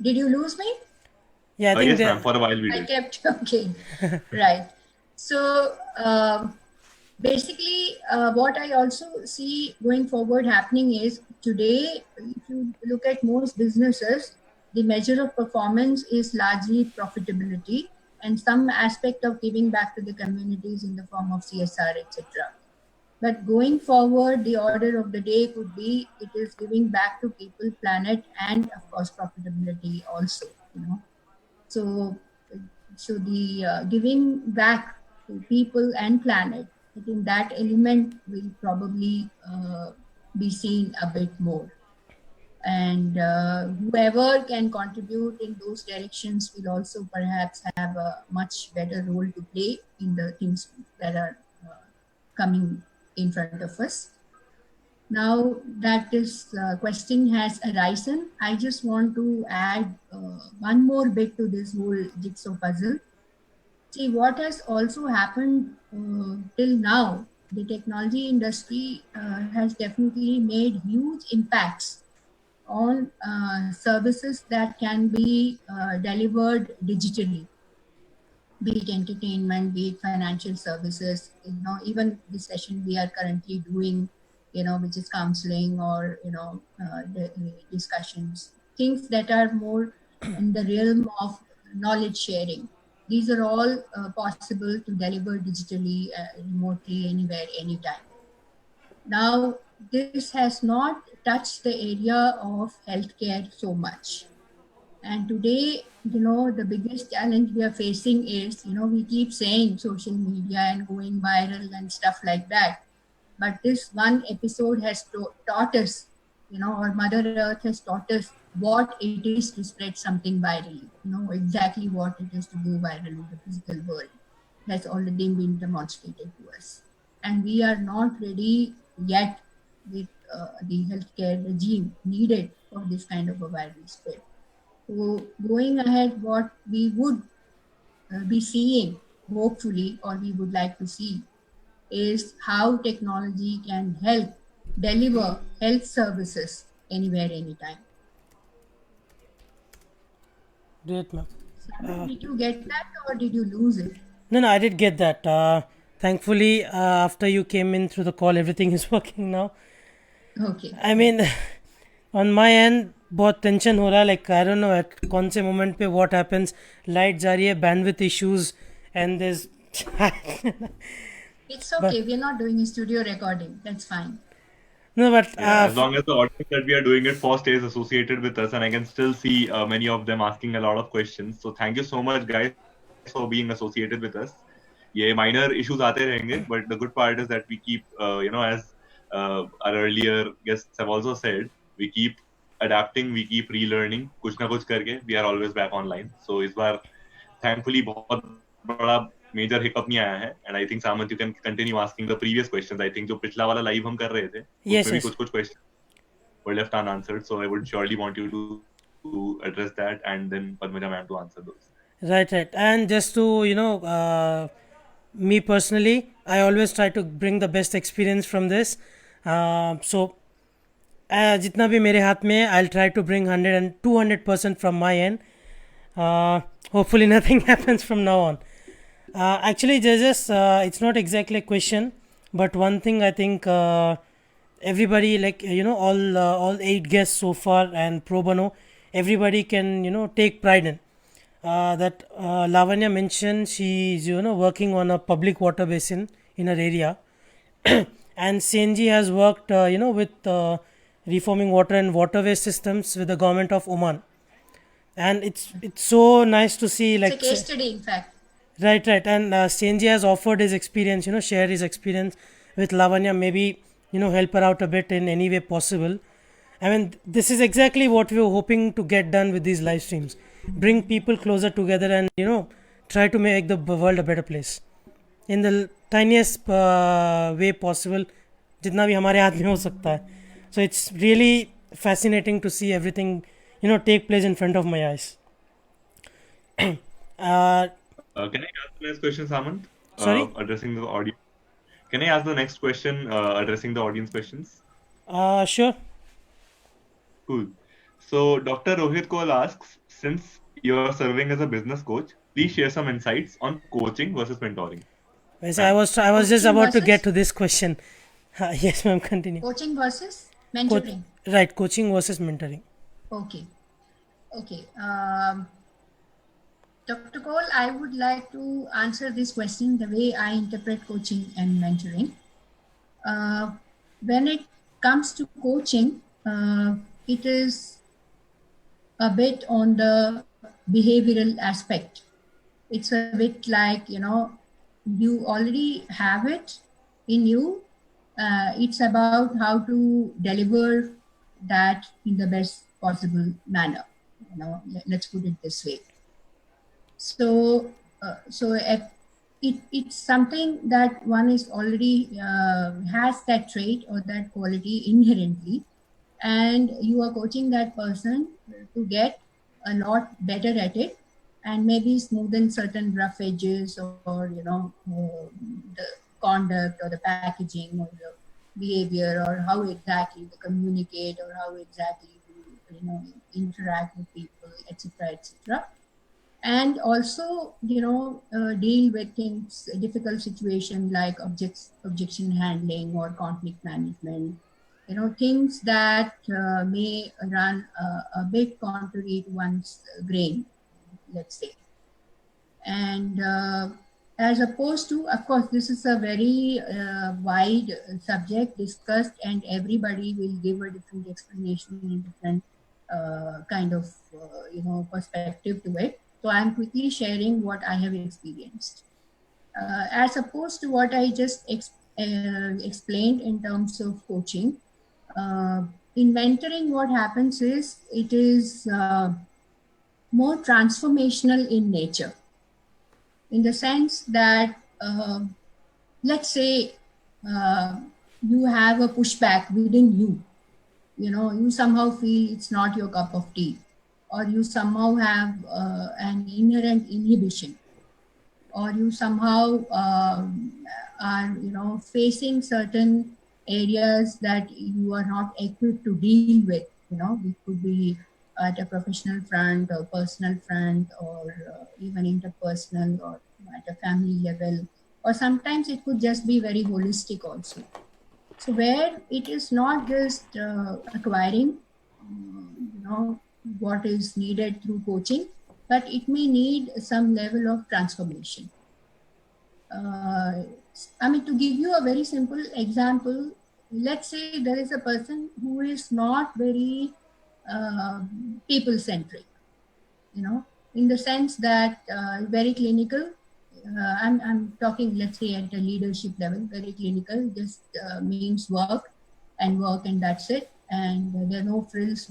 did you lose me? Yeah, I think Yes, ma'am. For a while we I did. kept talking. Right. So basically, what I also see going forward happening is, today, if you look at most businesses, the measure of performance is largely profitability and some aspect of giving back to the communities in the form of CSR, etc. But going forward, the order of the day could be it is giving back to people, planet, and of course profitability also. So the giving back to people and planet, I think that element will probably be seen a bit more. And whoever can contribute in those directions will also perhaps have a much better role to play in the things that are coming in front of us. Now that this question has arisen, I just want to add one more bit to this whole jigsaw puzzle. See, what has also happened till now, the technology industry has definitely made huge impacts on services that can be delivered digitally, be it entertainment, be it financial services, even the session we are currently doing, which is counseling or, the discussions, things that are more in the realm of knowledge sharing. These are all possible to deliver digitally, remotely, anywhere, anytime. Now, this has not touched the area of healthcare so much. And today, the biggest challenge we are facing is, we keep saying social media and going viral and stuff like that. But this one episode has taught us, or Mother Earth has taught us what it is to spread something virally, exactly what it is to go viral in the physical world. That's already been demonstrated to us. And we are not ready yet with the healthcare regime needed for this kind of a viral spread. So going ahead, what we would be seeing, hopefully, or we would like to see, is how technology can help deliver health services anywhere, anytime. Great, ma'am. Did you get that or did you lose it? No, I did get that. Thankfully, after you came in through the call, everything is working now. Okay. I mean, on my end, बहुत tension हो रहा है. Like I don't know at कौन से moment पे what happens. Light जा रही है, bandwidth issues and this. It's okay. We're not doing a studio recording. That's fine. No, but Yeah, as long as the audience that we are doing it for stays associated with us, and I can still see many of them asking a lot of questions. So thank you so much, guys, for being associated with us. ये minor issues आते रहेंगे, but the good part is that we keep, as our earlier guests have also said, we keep adapting, we keep relearning, कुछ ना कुछ करके, we are always back online. So इस बार thankfully बहुत बड़ा मेजर हिकअप नहीं आया है. And I think Samant you can continue asking the previous questions. I think जो पिछला वाला लाइव हम कर रहे थे उसमें भी कुछ question were left unanswered, so I would surely want you to address that and then Padmaja ma'am to answer those. Right. And just to, me personally, I always try to bring the best experience from this. So, जितना भी मेरे हाथ में है, I'll try to bring 100 and 200% from my end. Hopefully nothing happens from now on. Actually, it's not exactly a question, but one thing I think everybody, like, all 8 guests so far and pro bono, everybody can, take pride in. That Lavanya mentioned she's, working on a public water basin in her area. And CNG has worked, with reforming water and waterway systems with the government of Oman. And it's so nice to see, like, it's a case study, in fact. Right. And CNG has offered his experience, share his experience with Lavanya, maybe, help her out a bit in any way possible. I mean, this is exactly what we were hoping to get done with these live streams. Bring people closer together and, try to make the world a better place. In the tiniest way possible, जितना भी हमारे हाथ में हो सकता है. So it's really fascinating to see everything, take place in front of my eyes. Can I ask the next question, Samant? Sorry? Addressing the audience. Can I ask the next question, addressing the audience questions? Sure. Cool. So Dr. Rohit Kaul asks, since you're serving as a business coach, please share some insights on coaching versus mentoring. Yes, I was just about to get to this question. Yes, ma'am, continue. Coaching versus mentoring. Right, coaching versus mentoring. Okay. Dr. Kaul, I would like to answer this question the way I interpret coaching and mentoring. When it comes to coaching, it is a bit on the behavioral aspect. It's a bit like, you already have it in you. It's about how to deliver that in the best possible manner. Let's put it this way. So it's something that one is already has that trait or that quality inherently, and you are coaching that person to get a lot better at it, and maybe smoothen certain rough edges, or the conduct or the packaging or the behavior, or how exactly to communicate, or how exactly to interact with people, etc., etc. And also deal with things, difficult situation like objection handling or conflict management, things that may run a bit contrary to one's grain, let's say. And as opposed to, of course, this is a very wide subject discussed, and everybody will give a different explanation and different kind of perspective to it. So I'm quickly sharing what I have experienced. As opposed to what I just explained in terms of coaching, in mentoring, what happens is it is more transformational in nature, in the sense that, let's say, you have a pushback within you. You somehow feel it's not your cup of tea, or you somehow have an inherent inhibition, or you somehow are facing certain areas that you are not equipped to deal with. It could be at a professional front or personal front, or even interpersonal, or at a family level, or sometimes it could just be very holistic also. So where it is not just acquiring what is needed through coaching, but it may need some level of transformation. To give you a very simple example, let's say there is a person who is not very people centric, in the sense that very clinical. I'm talking, let's say, at a leadership level, very clinical, just means work and work, and that's it. And there are no frills,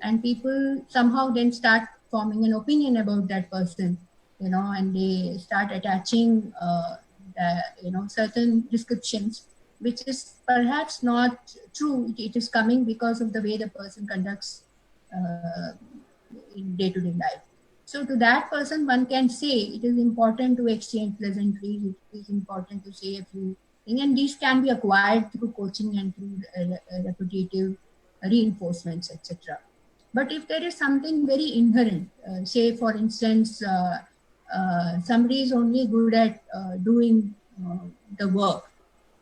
and people somehow then start forming an opinion about that person, and they start attaching, certain descriptions, which is perhaps not true. It is coming because of the way the person conducts in day-to-day life. So to that person, one can say it is important to exchange pleasantries. It is important to say a few things, and these can be acquired through coaching and through repetitive reinforcements, etc. But if there is something very inherent, say for instance, somebody is only good at doing the work,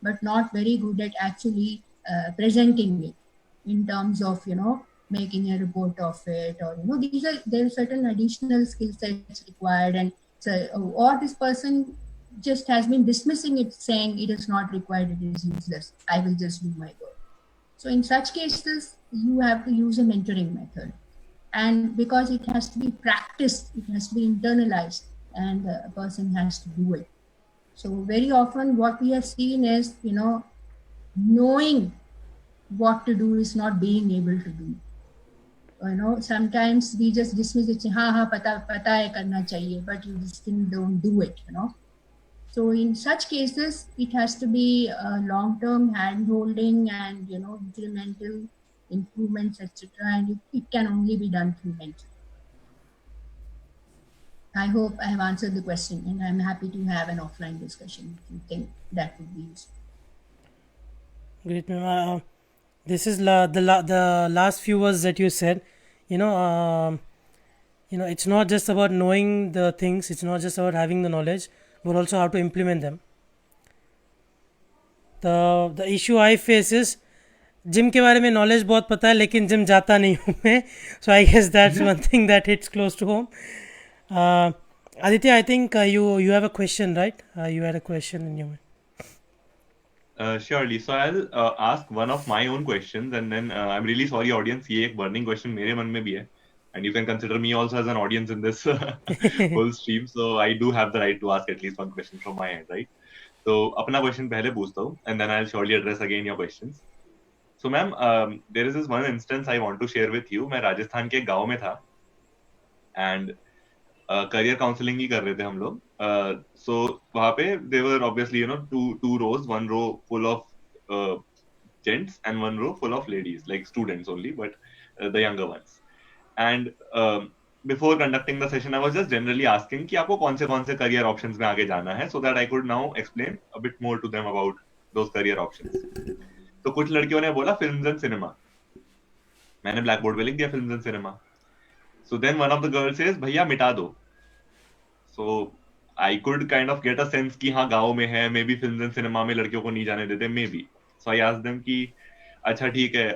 but not very good at actually presenting it in terms of making a report of it, or there are certain additional skill sets required, and so, or this person just has been dismissing it, saying it is not required, it is useless, I will just do my work. So in such cases, you have to use a mentoring method, and because it has to be practiced, it has to be internalized, and a person has to do it. So very often what we have seen is, knowing what to do is not being able to do. Sometimes we just dismiss it, say, pata hai karna chahiye, but you still don't do it, So in such cases, it has to be long-term hand-holding and, incremental improvements, etc. And it can only be done through mentoring. I hope I have answered the question, and I'm happy to have an offline discussion if you think that would be useful. Great, ma'am. This is the last few words that you said. It's not just about knowing the things. It's not just about having the knowledge, but also how to implement them. The issue I face is gym के बारे में knowledge बहुत पता है, लेकिन gym जाता नहीं हूँ मैं. So I guess that's one thing that hits close to home. Aditya, I think you have a question, right? You had a question in your mind. Surely. So I'll ask one of my own questions, and then I'm really sorry, audience. ये एक burning question मेरे मन में भी है, and you can consider me also as an audience in this whole stream. So I do have the right to ask at least one question from my end, right? So अपना question पहले पूछता हूँ, and then I'll surely address again your questions. So ma'am, there is this one instance I want to share with you. मैं राजस्थान के गांव में था, and career counselling ही कर रहे थे हम लोग. सो वहां पे there are obviously two rows, one row full of gents and one row full of ladies, like students only, but the younger ones. And before conducting the session I was just generally asking कि आपको कौन से career options में आगे जाना है, so that I could now explain a bit more to them about those career options. तो कुछ लड़कियों ने बोला फिल्म्स एंड सिनेमा. मैंने ब्लैक बोर्ड पे लिख दिया films and cinema. So then one of the girls says, भैया मिटा दो. So I could kind of get a sense कि हाँ गाँव में है, may be film and cinema में लड़कियों को नहीं जाने देते, may be. So I asked them कि अच्छा ठीक है,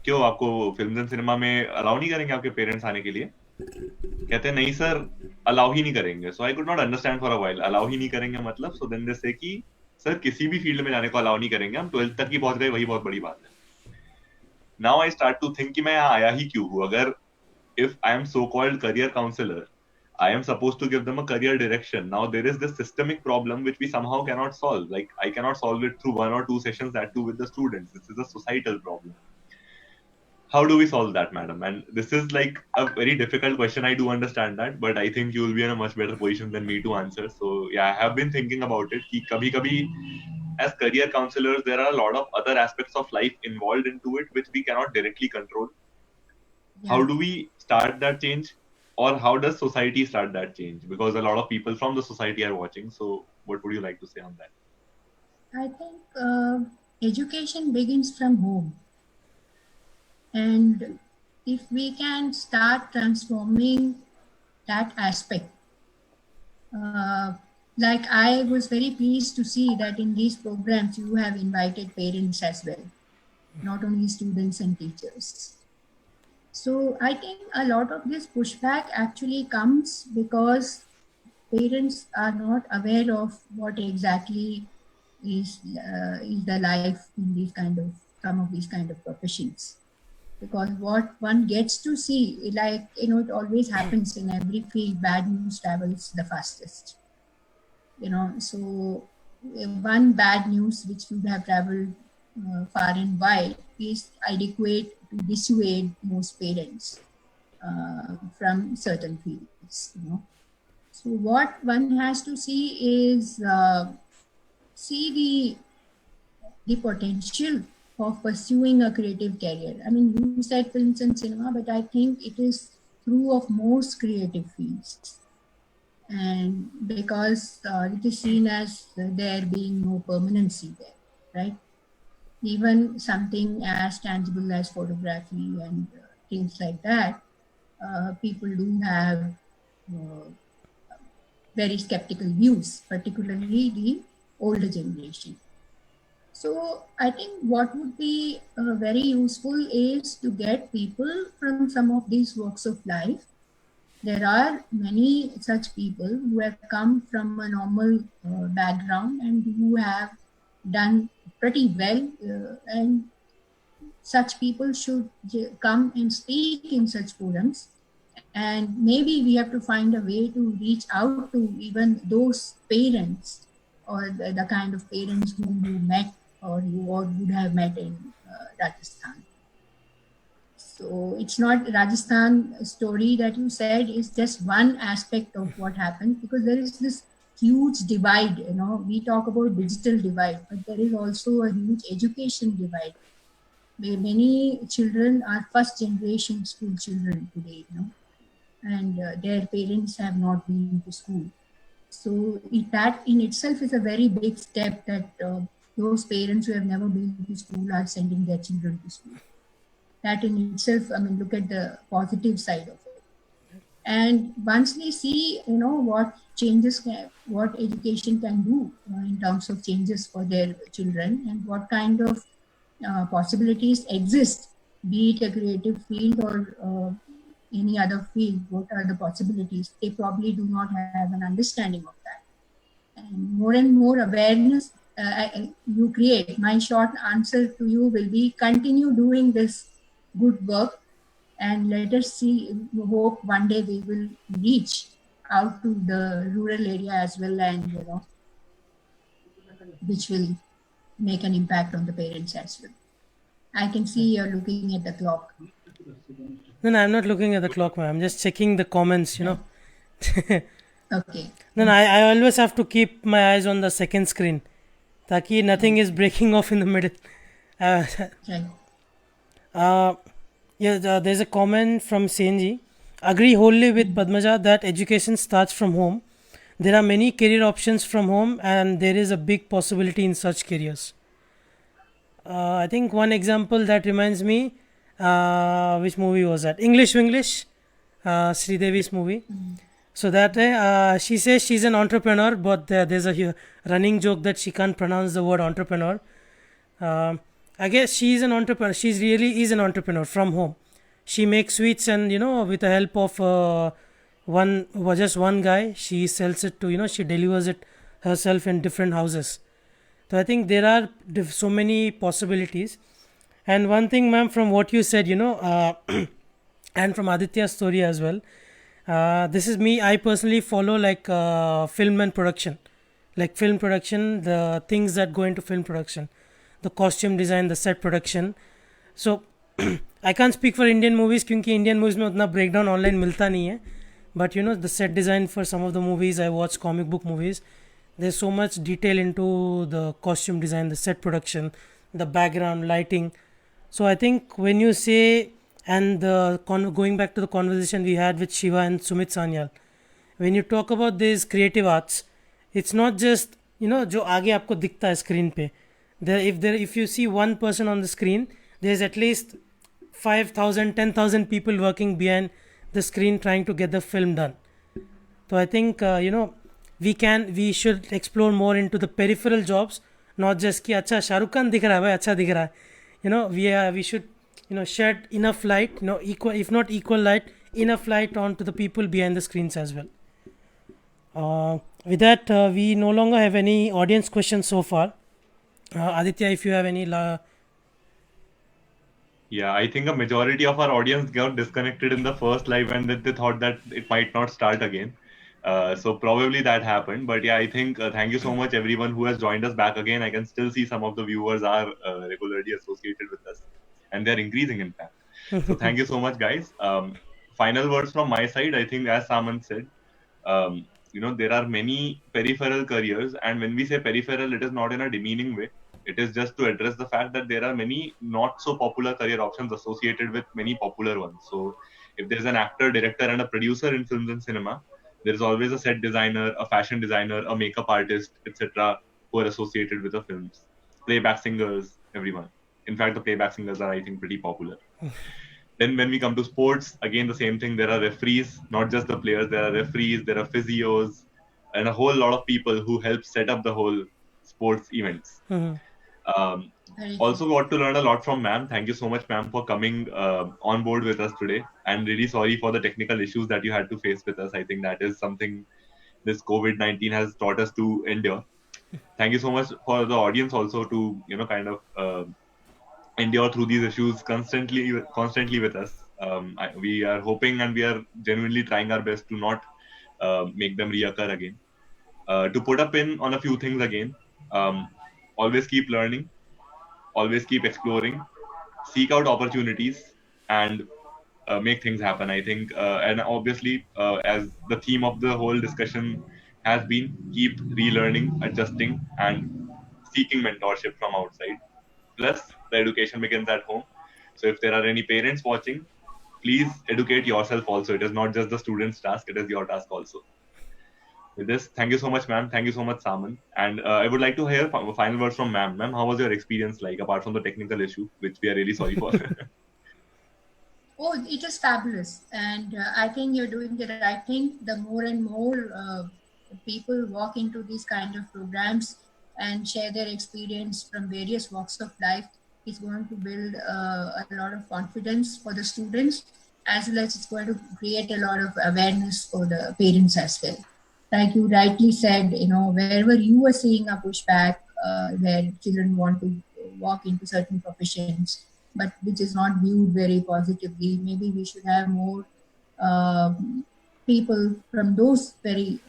क्यों आपको फिल्म एंड सिनेमा में अलाउ नहीं करेंगे आपके पेरेंट्स आने के लिए? कहते नहीं सर, अलाउ ही नहीं करेंगे. So I could not understand for a while, allow ही नहीं करेंगे मतलब. So then they say कि सर किसी भी फील्ड में जाने को अलाउ नहीं करेंगे, हम 12th तक ही पहुंच गए, वही बहुत बड़ी बात है. Now I start to think कि मैं यहाँ आया ही क्यों हूँ. अगर if I am so-called career counselor, I am supposed to give them a career direction. Now there is this systemic problem which we somehow cannot solve. Like I cannot solve it through one or two sessions, that too with the students. This is a societal problem. How do we solve that, madam? And this is like a very difficult question. I do understand that, but I think you will be in a much better position than me to answer. So yeah, I have been thinking about it. कि कभी-कभी as career counselors, there are a lot of other aspects of life involved into it which we cannot directly control. How do we start that change, or how does society start that change, because a lot of people from the society are watching? So what would you like to say on that? I think education begins from home, and if we can start transforming that aspect, like I was very pleased to see that in these programs you have invited parents as well, not only students and teachers. So I think a lot of this pushback actually comes because parents are not aware of what exactly is the life in these kind of some of these kind of professions. Because what one gets to see, like it always happens in every field, bad news travels the fastest. So one bad news which would have traveled far and wide is adequate to dissuade most parents from certain fields. So what one has to see is see the potential of pursuing a creative career. I mean, you said films and cinema, but I think it is true of most creative fields. And because it is seen as there being no permanency there, right? Even something as tangible as photography and things like that, people do have very skeptical views, particularly the older generation. So I think what would be very useful is to get people from some of these walks of life. There are many such people who have come from a normal background and who have done pretty well, and such people should come and speak in such forums. And maybe we have to find a way to reach out to even those parents, or the kind of parents whom you met or you would have met in Rajasthan. So it's not Rajasthan story that you said is just one aspect of what happened, because there is this huge divide. We talk about digital divide, but there is also a huge education divide, where many children are first generation school children today, and their parents have not been to school. So that in itself is a very big step, that those parents who have never been to school are sending their children to school. That in itself, I mean, look at the positive side of it. And once we see, what changes, what education can do in terms of changes for their children, and what kind of possibilities exist, be it a creative field or any other field, what are the possibilities? They probably do not have an understanding of that. And more awareness you create. My short answer to you will be continue doing this good work, and let us see, hope one day we will reach out to the rural area as well, and which will make an impact on the parents as well. I can see you're looking at the clock. No, I'm not looking at the clock, ma'am. I'm just checking the comments, Okay. No, I always have to keep my eyes on the second screen. Taki nothing is breaking off in the middle. Right. There's a comment from Senji. Agree wholly with Padmaja that education starts from home. There are many career options from home, and there is a big possibility in such careers. I think one example that reminds me, which movie was that? English Winglish, Sridevi's movie. So that she says she's an entrepreneur, but there's a running joke that she can't pronounce the word entrepreneur. I guess she's an entrepreneur. She's really is an entrepreneur from home. She makes sweets, and with the help of just one guy, she sells it to she delivers it herself in different houses. So I think there are so many possibilities. And one thing, ma'am, from what you said, and from Aditya's story as well. This is me. I personally follow like film and production, like film production, the things that go into film production, the costume design, the set production. So I can't speak for Indian movies क्योंकि Indian movies में उतना breakdown online मिलता नहीं है. But the set design for some of the movies I watch, comic book movies, there's so much detail into the costume design, the set production, the background lighting. So I think when you say, and going back to the conversation we had with Shiva and Sumit Sanyal, when you talk about these creative arts, it's not just जो आगे आपको दिखता है screen पे. If you see one person on the screen, there's at least 5,000, 10,000 people working behind the screen trying to get the film done. So I think we should explore more into the peripheral jobs, not just कि अच्छा शाहरुख खान दिख रहा है भाई, अच्छा दिख रहा है. We should shed enough light, equal, if not equal light, enough light onto the people behind the screens as well. With that, we no longer have any audience questions so far. Aditya, if you have any Yeah, I think a majority of our audience got disconnected in the first live and they thought that it might not start again. So probably that happened. But yeah, I think thank you so much everyone who has joined us back again. I can still see some of the viewers are regularly associated with us, and they're increasing in fact. So thank you so much, guys. Final words from my side. I think as Saman said, there are many peripheral careers, and when we say peripheral, it is not in a demeaning way. It is just to address the fact that there are many not so popular career options associated with many popular ones. So if there's an actor, director, and a producer in films and cinema, there is always a set designer, a fashion designer, a makeup artist, etc., who are associated with the films. Playback singers, everyone. In fact, the playback singers are, I think, pretty popular. Then when we come to sports, again, the same thing. There are referees, not just the players. There are referees, there are physios, and a whole lot of people who help set up the whole sports events. Also got to learn a lot from ma'am. Thank you so much, ma'am, for coming on board with us today. And really sorry for the technical issues that you had to face with us. I think that is something this COVID-19 has taught us to endure. Thank you so much for the audience also to, kind of endure through these issues constantly with us. We are hoping and we are genuinely trying our best to not make them reoccur again. To put a pin on a few things again, always keep learning, always keep exploring, seek out opportunities, and make things happen. I think, and obviously, as the theme of the whole discussion has been, keep relearning, adjusting, and seeking mentorship from outside. Plus, the education begins at home. So if there are any parents watching, please educate yourself also. It is not just the student's task, it is your task also. With this, thank you so much, ma'am. Thank you so much, Saman. And I would like to hear final words from ma'am. Ma'am, how was your experience like, apart from the technical issue, which we are really sorry for? Oh, it is fabulous. And I think you're doing the right thing. The more and more people walk into these kind of programs and share their experience from various walks of life, is going to build a lot of confidence for the students, as well as it's going to create a lot of awareness for the parents as well. Like you rightly said, wherever you are seeing a pushback where children want to walk into certain professions, but which is not viewed very positively. Maybe we should have more people from those very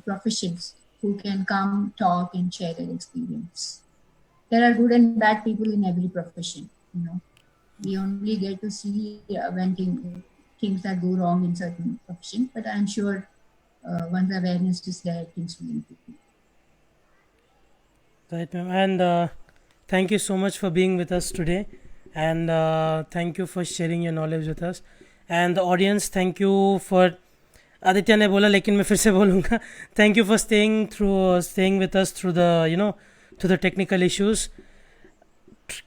professions who can come, talk, and share their experience. There are good and bad people in every profession. We only get to see when things that go wrong in certain profession, but I'm sure once awareness is there, things will improve. Right, ma'am. And thank you so much for being with us today. And thank you for sharing your knowledge with us. And the audience, thank you for Aditya ने बोला लेकिन मैं फिर से बोलूँगा thank you for staying with us through the technical issues.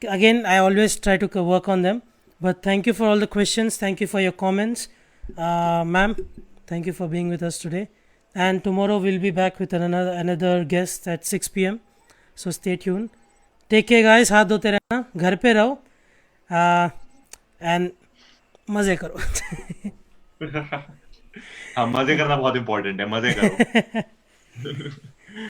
Again, I always try to work on them, but thank you for all the questions, thank you for your comments. Ma'am, thank you for being with us today, and tomorrow we'll be back with another guest at 6 p.m. so stay tuned. Take care guys, हाथ धोते रहना, घर पे रहो and मजे करो. हाँ, मजे करना बहुत इम्पोर्टेंट है, मजे करो.